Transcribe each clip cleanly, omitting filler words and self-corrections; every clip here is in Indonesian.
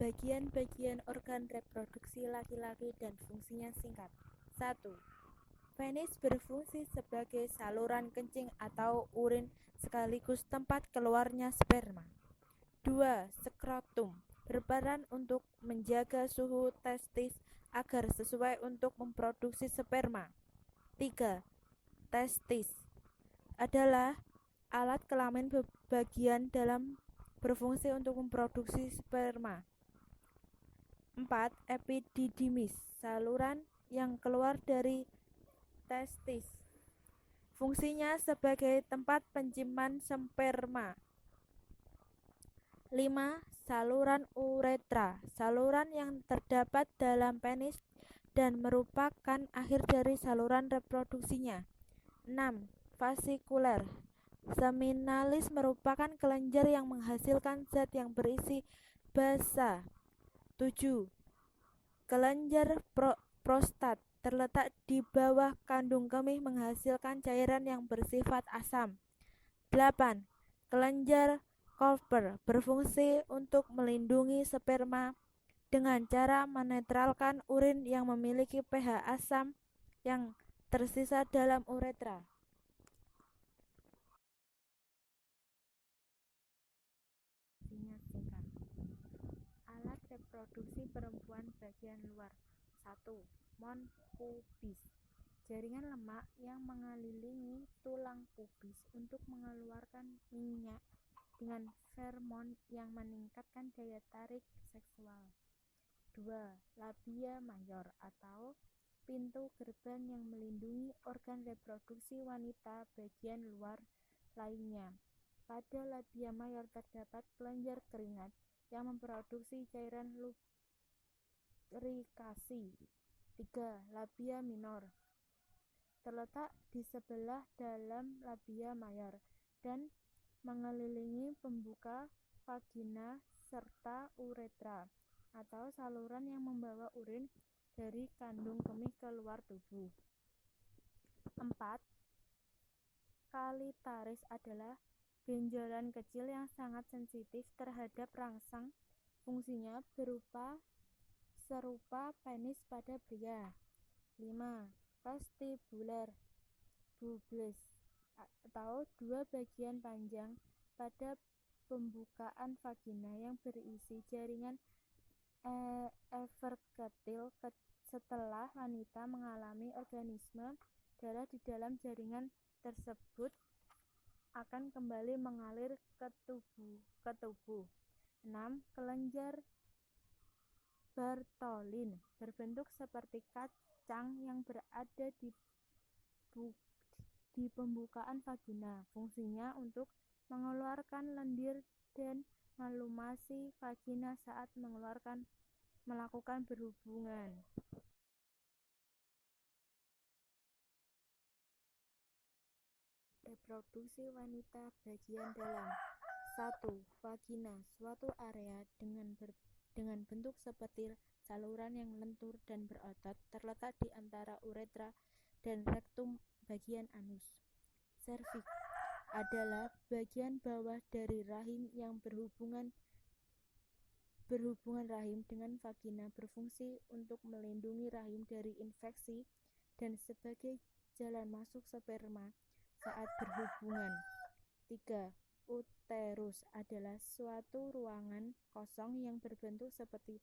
Bagian-bagian organ reproduksi laki-laki dan fungsinya singkat. 1. Penis berfungsi sebagai saluran kencing atau urin sekaligus tempat keluarnya sperma. 2. Skrotum berperan untuk menjaga suhu testis agar sesuai untuk memproduksi sperma. 3. Testis adalah alat kelamin bagian dalam berfungsi untuk memproduksi sperma. 4. Epididymis saluran yang keluar dari testis. Fungsinya sebagai tempat penyimpan sperma. 5. Saluran uretra saluran yang terdapat dalam penis dan merupakan akhir dari saluran reproduksinya. 6. Vasikuler seminalis merupakan kelenjar yang menghasilkan zat yang berisi basa. 7. Kelenjar prostat terletak di bawah kandung kemih menghasilkan cairan yang bersifat asam. 8. Kelenjar Kolper berfungsi untuk melindungi sperma dengan cara menetralkan urin yang memiliki pH asam yang tersisa dalam uretra. Alat reproduksi perempuan bagian luar. 1. Mons pubis jaringan lemak yang mengelilingi tulang pubis untuk mengeluarkan minyak dengan fermon yang meningkatkan daya tarik seksual. 2. Labia mayor atau pintu gerbang yang melindungi organ reproduksi wanita bagian luar lainnya. Pada labia mayor terdapat kelenjar keringat yang memproduksi cairan lubrikasi. 3. Labia minor terletak di sebelah dalam labia mayor dan mengelilingi pembuka vagina serta uretra atau saluran yang membawa urin dari kandung kemih keluar tubuh. 4. Kalitaris adalah benjolan kecil yang sangat sensitif terhadap rangsang. Fungsinya serupa penis pada pria. 5. Vestibular bulbus atau dua bagian panjang pada pembukaan vagina yang berisi jaringan evergetil. Setelah wanita mengalami organisme darah di dalam jaringan tersebut akan kembali mengalir ke tubuh. 6. Kelenjar Bartholin berbentuk seperti kacang yang berada di pembukaan vagina. Fungsinya untuk mengeluarkan lendir dan melumasi vagina saat melakukan berhubungan. Reproduksi wanita bagian dalam. 1. Vagina suatu area dengan bentuk seperti saluran yang lentur dan berotot terletak di antara uretra dan rektum bagian anus. Serviks adalah bagian bawah dari rahim yang berhubungan rahim dengan vagina, berfungsi untuk melindungi rahim dari infeksi dan sebagai jalan masuk sperma saat berhubungan. 3. Uterus adalah suatu ruangan kosong yang berbentuk seperti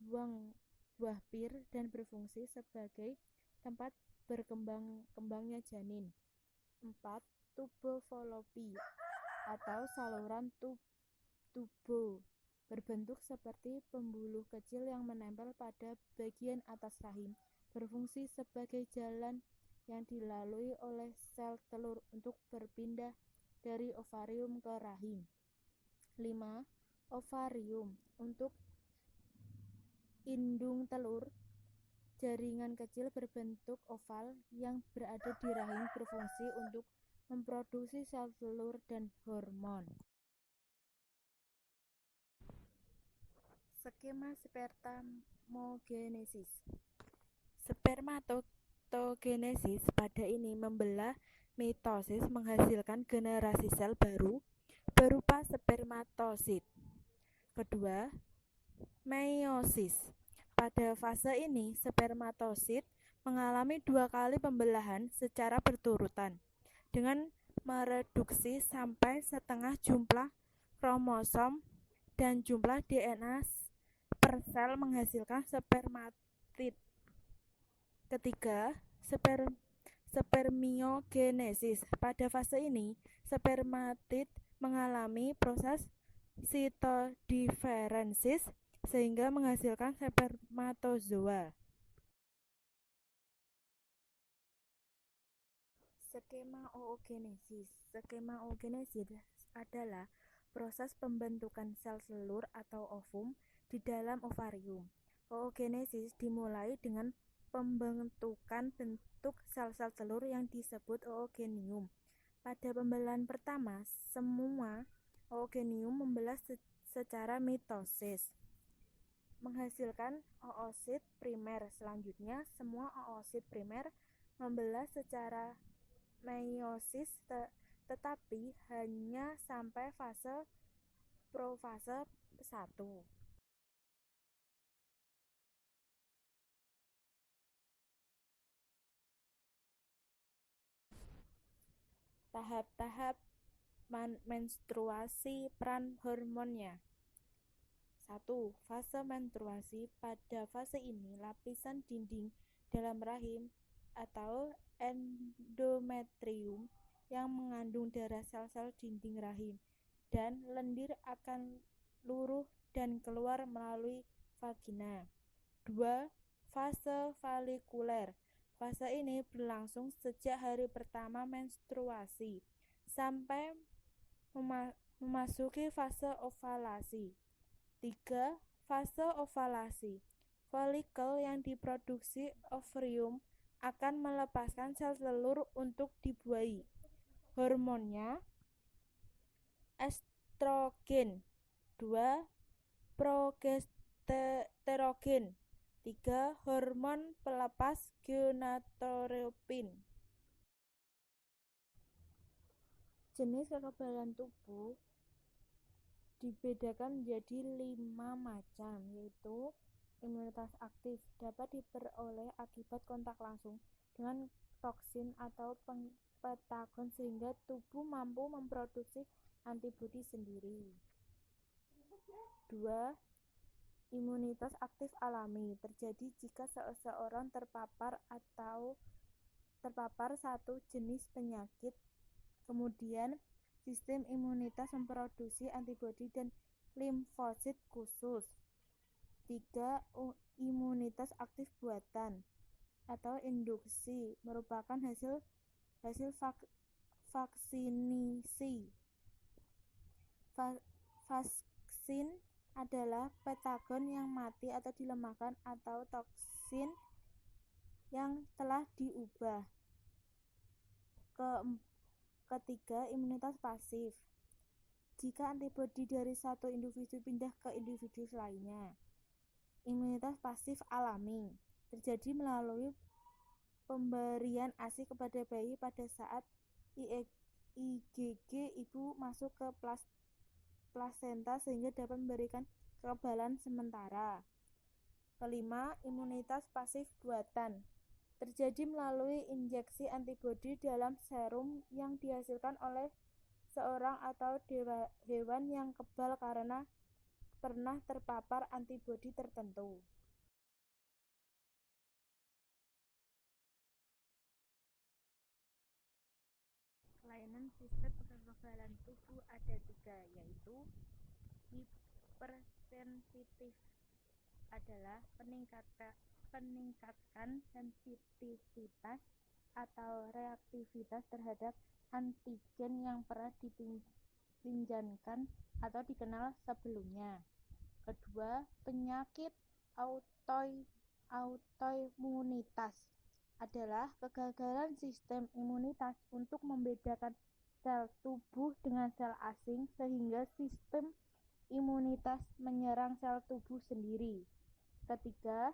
buah pir dan berfungsi sebagai tempat berkembangnya janin. 4. Tubo Fallopi atau saluran tubo berbentuk seperti pembuluh kecil yang menempel pada bagian atas rahim, berfungsi sebagai jalan yang dilalui oleh sel telur untuk berpindah dari ovarium ke rahim. 5. Ovarium untuk indung telur. Jaringan kecil berbentuk oval yang berada di rahim berfungsi untuk memproduksi sel telur dan hormon. Skema spermatogenesis. Spermatogenesis pada ini membelah mitosis menghasilkan generasi sel baru berupa spermatosit. Kedua, Meiosis. Pada fase ini, spermatosit mengalami 2 kali pembelahan secara berturutan, dengan mereduksi sampai setengah jumlah kromosom dan jumlah DNA per sel menghasilkan spermatid. Ketiga, spermiogenesis. Pada fase ini, spermatid mengalami proses sitodiferensis sehingga menghasilkan spermatozoa. Skema oogenesis. Skema oogenesis adalah proses pembentukan sel telur atau ovum di dalam ovarium. Oogenesis dimulai dengan pembentukan bentuk sel-sel telur yang disebut oogenium. Pada pembelahan pertama, semua oogenium membelah secara mitosis, menghasilkan oosit primer. Selanjutnya, semua oosit primer membelah secara meiosis, tetapi hanya sampai fase profase 1. Tahap-tahap menstruasi, peran hormonnya. 1. Fase menstruasi. Pada fase ini, lapisan dinding dalam rahim atau endometrium yang mengandung darah sel-sel dinding rahim dan lendir akan luruh dan keluar melalui vagina. 2. Fase folikuler. Fase ini berlangsung sejak hari pertama menstruasi sampai memasuki fase ovalasi. 3. Fase ovalasi. Folikel yang diproduksi ovarium akan melepaskan sel telur untuk dibuahi. Hormonnya estrogen. 2. Progesterogen. 3. Hormon pelepas gonadotropin. Jenis kekebalan tubuh dibedakan menjadi 5 macam, yaitu imunitas aktif dapat diperoleh akibat kontak langsung dengan toksin atau patogen sehingga tubuh mampu memproduksi antibodi sendiri. 2. Imunitas aktif alami terjadi jika seseorang terpapar satu jenis penyakit, kemudian sistem imunitas memproduksi antibodi dan limfosit khusus. 3. Imunitas aktif buatan atau induksi merupakan hasil vaksinasi. Vaksin adalah patogen yang mati atau dilemahkan atau toksin yang telah diubah. Ketiga, imunitas pasif. Jika antibodi dari satu individu pindah ke individu lainnya. Imunitas pasif alami terjadi melalui pemberian ASI kepada bayi pada saat IgG ibu masuk ke plasenta sehingga dapat memberikan kekebalan sementara. Kelima, imunitas pasif buatan terjadi melalui injeksi antibodi dalam serum yang dihasilkan oleh seorang atau hewan yang kebal karena pernah terpapar antibodi tertentu. Kelainan sistem kekebalan tubuh ada 3, yaitu hipersensitif adalah peningkatkan sensitivitas atau reaktivitas terhadap antigen yang pernah dipinjamkan atau dikenal sebelumnya. Kedua, penyakit autoimunitas adalah kegagalan sistem imunitas untuk membedakan sel tubuh dengan sel asing sehingga sistem imunitas menyerang sel tubuh sendiri. Ketiga,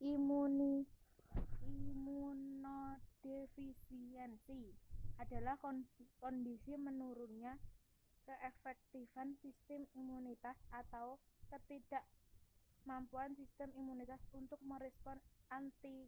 imunodefisiensi adalah kondisi menurunnya keefektifan sistem imunitas atau kemampuan sistem imunitas untuk merespons antigen.